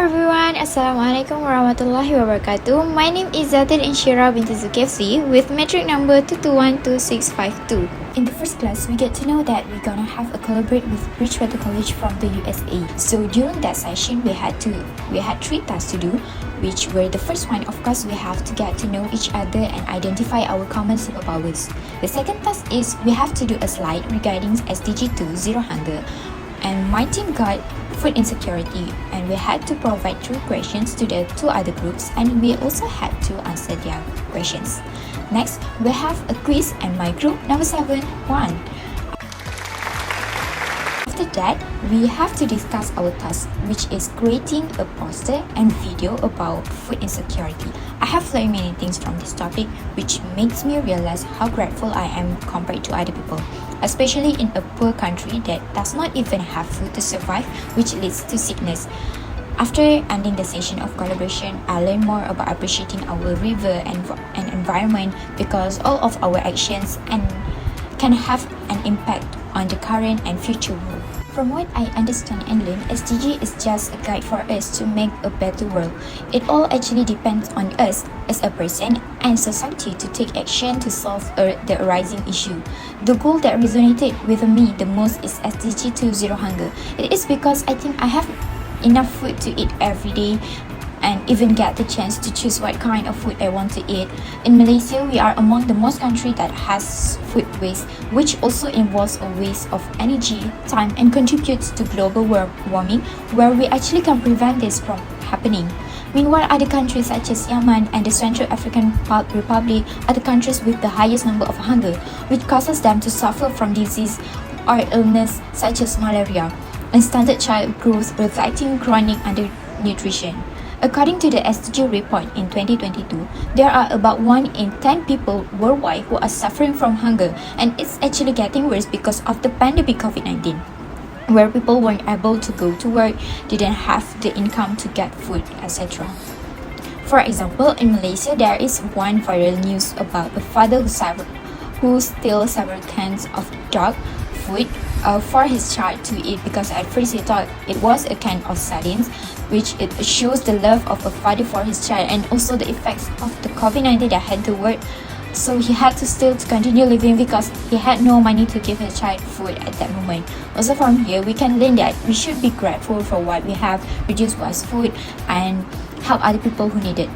everyone, Assalamualaikum warahmatullahi wabarakatuh. My name is Zatil Insyirah Binti Zulkefly with Matric number 2212652. In the first class, we get to know that we're gonna have a collaborate with Bridgewater College from the USA. So during that session, we had 3 tasks to do, which were the first one, of course, we have to get to know each other and identify our common superpowers. The second task is we have to do a slide regarding SDG 2 Zero Hunger. And my team got food insecurity, and we had to provide 3 questions to the 2 other groups, and we also had to answer their questions. Next, we have a quiz, and my group number 7 won. After that, we have to discuss our task, which is creating a poster and video about food insecurity. I have learned many things from this topic, which makes me realize how grateful I am compared to other people, especially in a poor country that does not even have food to survive, which leads to sickness. After ending the session of collaboration, I learned more about appreciating our river and environment, because all of our actions can have an impact on the current and future world. From what I understand and learn, SDG is just a guide for us to make a better world. It all actually depends on us as a person and society to take action to solve the arising issue. The goal that resonated with me the most is SDG 2 Zero Hunger. It is because I think I have enough food to eat every day, and even get the chance to choose what kind of food I want to eat. In Malaysia, we are among the most countries that has food waste, which also involves a waste of energy, time, and contributes to global warming, where we actually can prevent this from happening. Meanwhile, other countries such as Yemen and the Central African Republic are the countries with the highest number of hunger, which causes them to suffer from disease or illness such as malaria and stunted child growth, reflecting chronic undernutrition. According to the SCSH report in 2022, there are about 1 in 10 people worldwide who are suffering from hunger, and it's actually getting worse because of the pandemic COVID-19, where people weren't able to go to work, didn't have the income to get food, etc. For example, in Malaysia, there is one viral news about a father who steals several cans of dog food for his child to eat, because at first he thought it was a can of sardines, which it shows the love of a father for his child and also the effects of the COVID-19 that had to work. So he had to still continue living because he had no money to give his child food at that moment. Also from here, we can learn that we should be grateful for what we have, reduce waste food, and help other people who need it.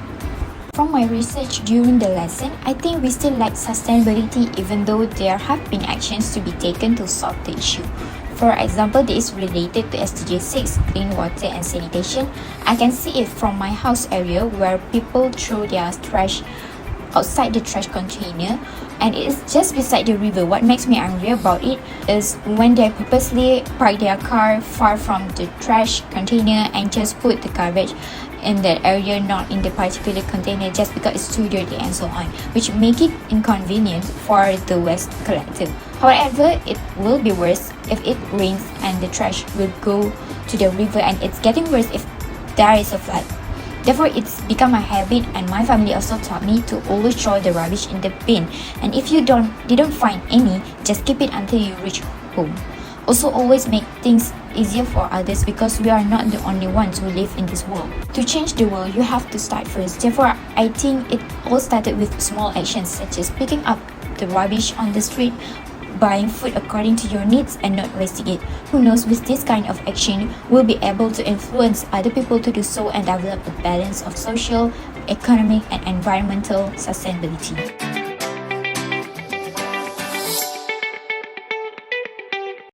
From my research during the lesson, I think we still lack sustainability, even though there have been actions to be taken to solve the issue. For example, this is related to SDG 6, clean water and sanitation. I can see it from my house area, where people throw their trash outside the trash container, and it is just beside the river. What makes me angry about it is when they purposely park their car far from the trash container and just put the garbage in that area, not in the particular container, just because it's too dirty and so on, which make it inconvenient for the waste collector. However, it will be worse if it rains and the trash will go to the river, and it's getting worse if there is a flood. Therefore, it's become a habit, and my family also taught me to always throw the rubbish in the bin, and if you didn't find any, just keep it until you reach home. Also, always make things easier for others, because we are not the only ones who live in this world. To change the world, you have to start first. Therefore, I think it all started with small actions such as picking up the rubbish on the street, buying food according to your needs and not wasting it. Who knows, with this kind of action, we'll be able to influence other people to do so and develop a balance of social, economic, and environmental sustainability.